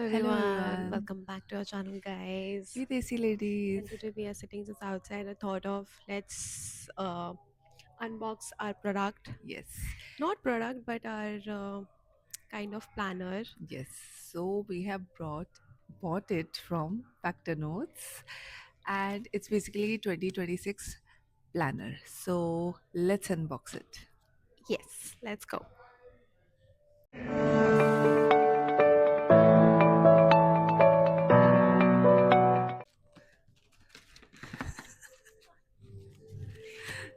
Hello everyone, everyone, welcome back to our channel, guys. we Desi And ladies. today we are sitting just outside. I thought of let's unbox our product, Yes, not product, but our kind of planner. yes. So we have bought it from Factor Notes, and it's basically 2026 planner. So let's unbox it. Yes, let's go.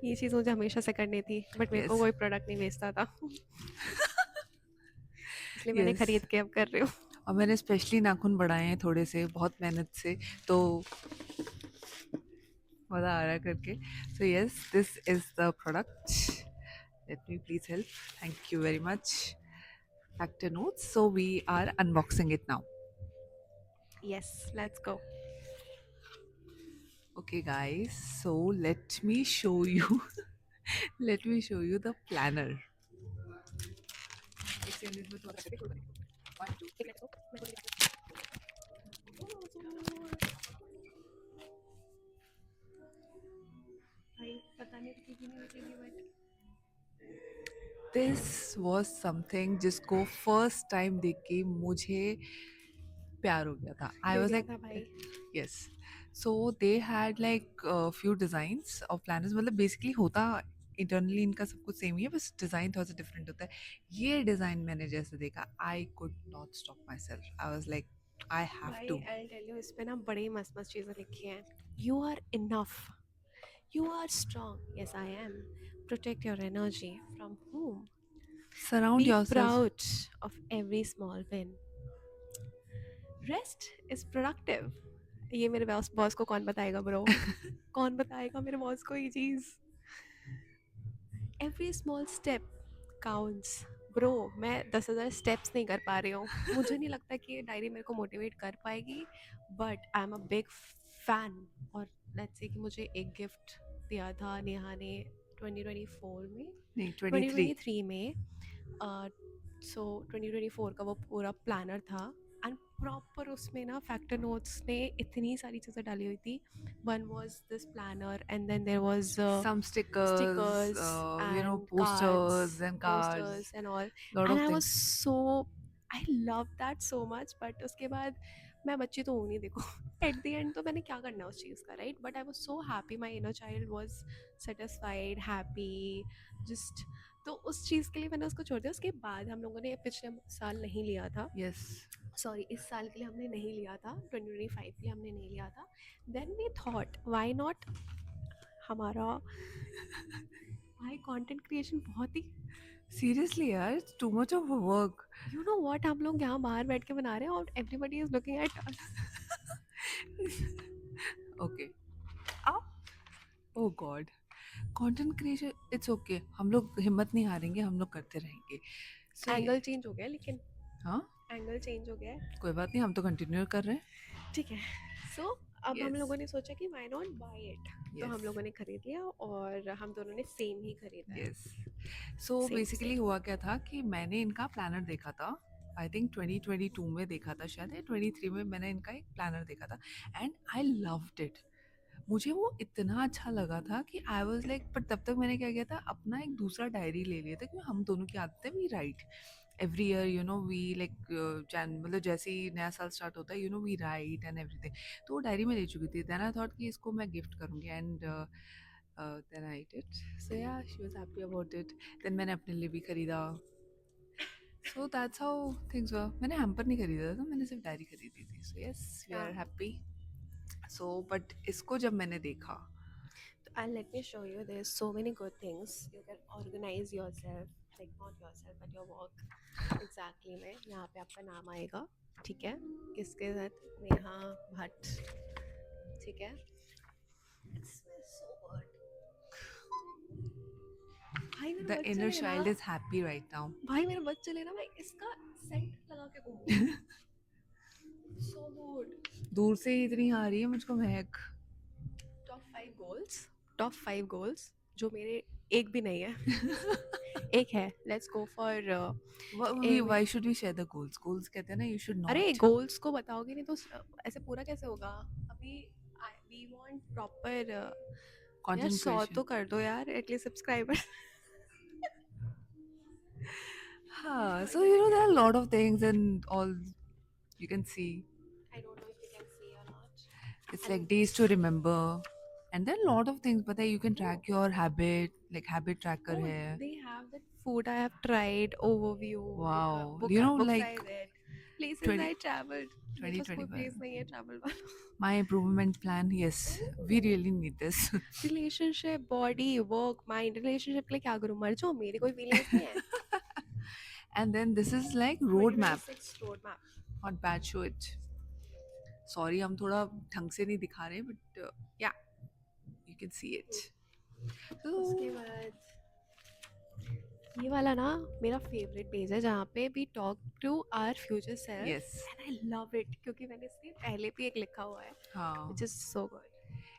ये चीज़ मुझे हमेशा से करनी थी, but मेरे को Yes, कोई product नहीं बेचता था, इसलिए मैंने yes. खरीद के अब कर रही हूँ. और मैंने स्पेशली नाखून बढ़ाए हैं थोड़े से बहुत मेहनत से तो मज़ा आ रहा है करके. So yes, this is the product. Let me please help. Thank you very much. Factor Notes. So we are unboxing it now. Yes, let's go. Okay guys, so let me show you let me show you the planner. एक second में थोड़ा सा शुरू करेंगे. 1 2 एक 3. Minute को मैं थोड़ी देर- भाई पता नहीं रुकेगी नहीं रुकेगी बट This was something जिसको first time देख के मुझे प्यार हो गया था. I मिल was गया like, था भाई. yes. So they had like a few designs of planners. मतलब basically होता इंटरनली इनका सब कुछ सेम ही है बस डिज़ाइन थोड़ा सा डिफरेंट होता है. ये डिज़ाइन मैंने जैसे देखा I could not stop myself. I was like I have buy to. I tell you इस पे ना बड़ी मस्त मस्त चीज़ें लिखी हैं. You are enough, you are strong, yes I am, protect your energy from whom, Surround be yourself. Proud of every small win, rest is productive. ये मेरे बॉस बॉस को कौन बताएगा ब्रो? कौन बताएगा मेरे बॉस को ये चीज़? Every small step counts. Bro मैं 10,000 स्टेप्स नहीं कर पा रही हूँ, मुझे नहीं लगता कि ये डायरी मेरे को मोटिवेट कर पाएगी, but I am a big fan. और लेट्स से कि मुझे एक गिफ्ट दिया था नेहा ने 2024 में, नहीं 23. 2023 में. सो 2024 का वो पूरा प्लानर था एंड प्रॉपर उसमें ना फैक्टर नोट्स ने इतनी सारी चीज़ें डाली हुई थी. One was this planner and then there was Some stickers, stickers and cards, posters and posters cards, and all. lot And of I was things. so, I love that so much. But उसके बाद मैं बच्ची तो हूँ नहीं देखो. At the end तो मैंने क्या करना है उस चीज़ का, right? But I was so happy. My inner child was satisfied, happy, just. तो उस चीज़ के लिए मैंने उसको छोड़ दिया. उसके बाद हम लोगों ने पिछले साल नहीं लिया था. Yes. सॉरी इस साल के लिए हमने नहीं लिया था, 2025 के लिए हमने नहीं लिया था. Then we thought why not. हमारा भाई कंटेंट क्रिएशन बहुत ही, Seriously यार, it's too much of a work. You know what, हम लोग यहाँ बाहर बैठ के बना रहे हैं और everybody is looking at us. Okay. Up. Oh God. Content creation, it's okay. हम लोग हिम्मत नहीं हारेंगे, हम लोग करते रहेंगे. So एंगल चेंज हो गया है लेकिन, हाँ, एंगल चेंज हो गया है. कोई बात नहीं, हम तो कंटिन्यू कर रहे हैं. ठीक है. सो अब हम Yes. लोगों ने सोचा कि व्हाई नॉट बाय इट. तो Yes. हम लोगों ने खरीद लिया और हम दोनों ने सेम ही खरीदा है. Yes. So same basically same. हुआ क्या था कि मैंने इनका प्लानर देखा था. आई थिंक 2022 में देखा था शायद, या 23 में मैंने इनका एक प्लानर देखा था. And I loved it. मुझे वो इतना अच्छा लगा था कि आई वाज लाइक, पर तब तक मैंने क्या किया था, अपना एक दूसरा डायरी ले लिया था क्योंकि हम दोनों की आदत है we write every year. You know we like मतलब जैसे ही नया साल स्टार्ट होता है you know we write and everything. तो वो डायरी में ले चुकी थी. देन आई थॉट कि इसको मैं गिफ्ट करूँगी. And then I did. So yeah she was happy about it. Then मैंने अपने लिए भी खरीदा. So that's how things were. मैंने हैम्पर नहीं खरीदा था, मैंने सिर्फ डायरी खरीदी थी. So yes we are happy. So but इसको जब मैंने देखा, And let me show you, there's so many good things. You can organize yourself, like not yourself but your work. Exactly में यहाँ पे आपका नाम आएगा, ठीक है, किसके साथ, नेहा भट्ट, ठीक है. It smells so good. भाई मेरा the बस inner चले ना, child is happy right now. भाई मेरा बस चले ना, मैं इसका सेंट लगा के घूमूंगी. So good. दूर से ही इतनी आ रही है मुझको महक. टॉप 5 गोल्स, टॉप 5 गोल्स जो मेरे एक भी नहीं है. एक है. Let's go for Why should we share the goals? Goals कहते हैं ना, you should अरे not. गोल्स को बताओगे नहीं तो ऐसे पूरा कैसे होगा? अभी वी वांट प्रॉपर. यार Content 100 creation. तो कर दो यार at least subscriber. So you know there are a lot of things and all you can see. I don't know if you can see or not. It's And like days to remember. And there are a lot of things, but you can no, track your habit, like habit tracker no, hai. they have that food I have tried overview. Wow. Book You know, books like I read, places 20, I traveled. मेरे पास कोई 2025. place नहीं है travel वाला. My improvement plan, yes. We really need this. Relationship, body, work, mind. Relationship के लिए क्या करूँ? मर जाऊँ? मेरी कोई feelings नहीं है. And then this is like roadmap. 2026 roadmap. Not bad, show it. Sorry, हम थोड़ा ढंग से नहीं दिखा रहे, but yeah, you can see it. उसके So, बाद ये वाला ना मेरा फेवरेट पेज है जहाँ पे we talk to our future self yes. And I love it क्योंकि मैंने इसके पहले भी एक लिखा हुआ है हाँ. which is so good.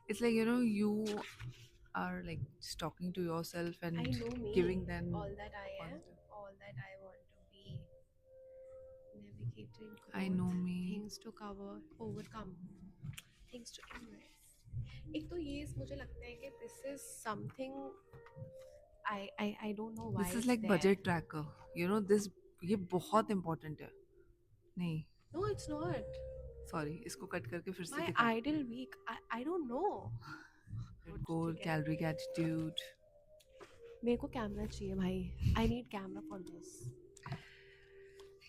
It's like, you know, you are like just talking to yourself I and know me, giving them all that I am, positive. all that I want to be, navigating I growth, know me. things to cover, overcome, things to embrace. एक तो ये मुझे लगता है कि this is something I don't know why This is it's like there. budget tracker. You know, this ये बहुत important है. नहीं, No, it's not. sorry, इसको कट करके फिर से My दिखा. ideal week, I don't know. Goal, calorie attitude. मेरे को कैमरा चाहिए भाई. I need camera for this.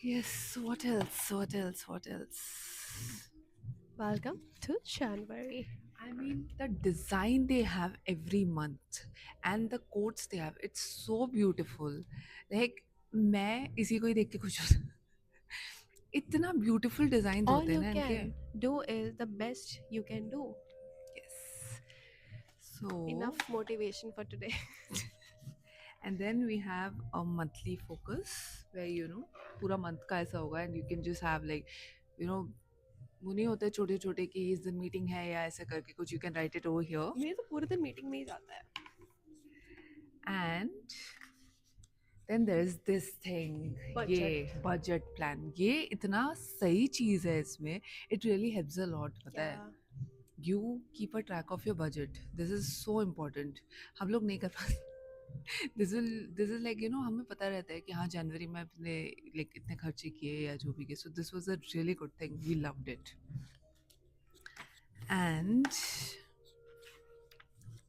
Yes, what else? What else? What else? Welcome to January. I mean, the design they have every month and the quotes they have, it's so beautiful. Like, मैं इसी को ही देख के खुश हो इतना beautiful designs All होते हैं you ना इनके. can do is the best you can do. Yes. So, Enough motivation for today. and then we have a monthly focus where you know पूरा month का ऐसा होगा and you can just have like you know वो नहीं होते छोटे छोटे कि इस दिन मीटिंग है या ऐसे करके कुछ you can write it over here. मेरे तो पूरे दिन मीटिंग में ही जाता है. And then there's this thing, Budget. ये budget plan. ये इतना सही चीज़ है इसमें. It really helps a lot. पता है. क्या? You keep a track of your budget. This is so important. हम लोग नहीं कर पाते. This is like you know हमें पता रहता है कि हाँ जनवरी में अपने like इतने खर्चे किए या जो भी किए. So this was a really good thing. We loved it. And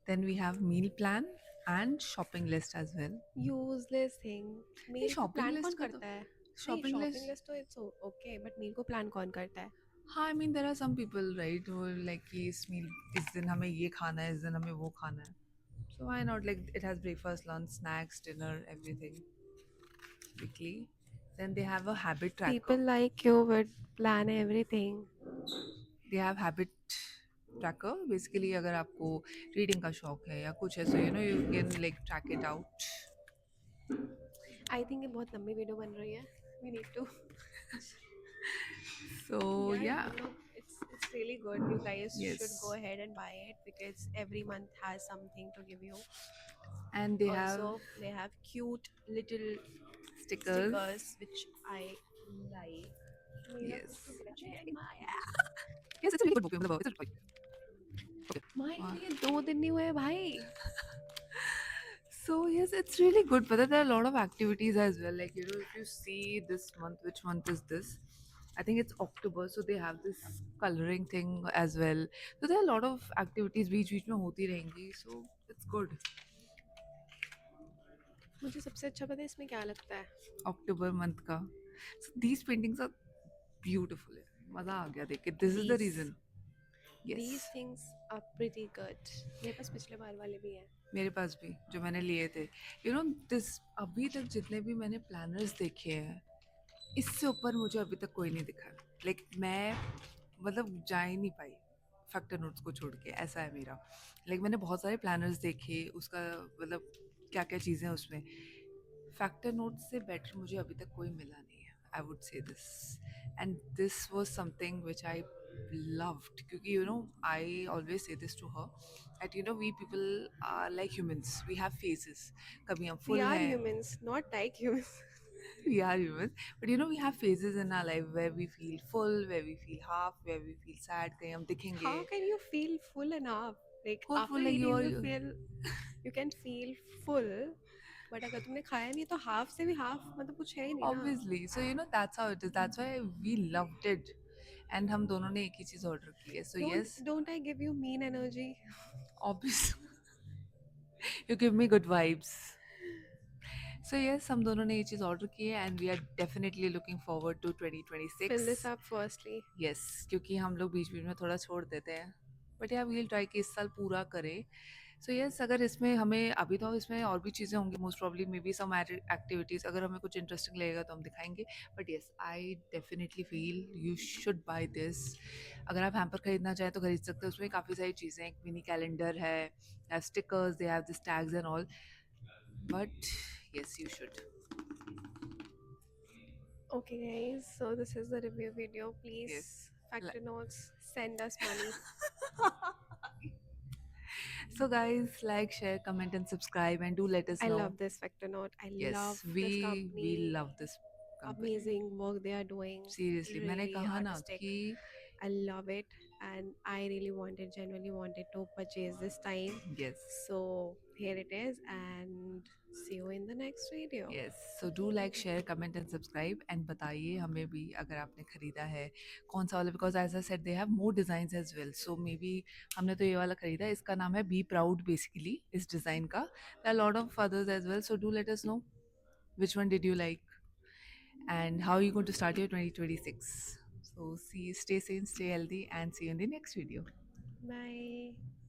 then we have meal plan and shopping list as well. Useless thing. मील को shopping प्लान list कौन का तो- करता है? shopping नहीं, list- shopping list तो it's okay, but मील को plan कौन करता है? हाँ, I mean there are some people right who are like कि इस meal इस दिन हमें ये खाना है, इस दिन हमें वो खाना है. So why not, like it has breakfast, lunch, snacks, dinner, everything weekly. Then they have a habit tracker. People like you would plan everything. They have habit tracker. Basically अगर आपको reading का शौक है या कुछ है, so you know you can like track it out. I think ये बहुत लंबी वीडियो बन रही है. We need to. So yeah. It's really good. You guys Yes. should go ahead and buy it because every month has something to give you. And they Also, have they have cute little stickers. stickers which I like. Yes. My Yes, it's a really good book. मतलब it's a okay. ये 2 दिन नहीं हुए भाई. So yes, it's really good. But there are a lot of activities as well. Like you know, if you see this month, which month is this? I think it's October, so they have this coloring thing as well. So there are a lot of activities बीच में होती रहेंगी. So it's good. मुझे सबसे अच्छा पता है इसमें क्या लगता है? October month का. So these paintings are beautiful. मजा आ गया देख के. This is the These. reason. Yes. These things are pretty good. मेरे पास पिछले बार वाले भी हैं. मेरे पास भी जो मैंने लिए थे. You know this अभी तक जितने भी मैंने planners देखे हैं इससे ऊपर मुझे अभी तक कोई नहीं दिखा. Like मैं मतलब जा ही नहीं पाई फैक्टर नोट्स को छोड़ के. ऐसा है मेरा. Like मैंने बहुत सारे planners देखे उसका मतलब क्या क्या चीज़ें हैं उसमें. फैक्टर नोट्स से बेटर मुझे अभी तक कोई मिला नहीं है. I would say this. And this was something which I loved, क्योंकि I always say this to her that we people are like humans, we have phases. कभी हम We full are हैं. humans, not like humans. We are humans, but we have phases in our life where we feel full, where we feel half, where we feel sad, कहीं हम दिखेंगे. How can you feel full enough? Like Full, after full like you eating, are. you can feel full. But अगर तुमने खाया नहीं तो half से भी half मतलब कुछ है ही नहीं ना. Obviously, so that's how it is. That's why we loved it. And हम दोनों ने एक ही चीज ऑर्डर की है. So Don't yes, don't I give you mean energy? obviously, you give me good vibes. So yes, हम दोनों ने ये चीज़ ऑर्डर की है and we are definitely looking forward to Fill 2026. this up firstly. Yes, क्योंकि हम लोग बीच बीच में थोड़ा छोड़ देते हैं. बट या वील ट्राई कि इस साल पूरा करें. सो यस, अगर इसमें हमें अभी तो इसमें और भी चीज़ें होंगी, most probably maybe some activities, अगर हमें कुछ इंटरेस्टिंग लगेगा तो हम दिखाएंगे. But yes, I definitely feel you should buy this. अगर आप हैम्पर खरीदना चाहें तो खरीद सकते हैं. उसमें काफ़ी सारी चीज़ें, एक मिनी कैलेंडर है stickers, they have this tags and all. But yes, you should. Okay, guys. So this is the review video. Yes. Please, Factor Notes, send us money. So guys, like, share, comment and subscribe, and do let us I know. love this Factor Note. I Yes, love this we company. love this company. Amazing work they are doing. Seriously, मैंने Really कहा ना artistic. कि I love it, and I really genuinely wanted to purchase this time. yes, So here it is, and see you in the next video. yes. So do like, share, comment and subscribe, and बताइए हमें भी अगर आपने खरीदा है कौन सा वाला, because as I said they have more designs as well. So maybe हमने तो ये वाला खरीदा है, इसका नाम है Be Proud basically, इस design का. There are a lot of others as well. So do let us know which one did you like and how are you going to start your 2026. So stay sane, stay healthy, and see you in the next video. Bye.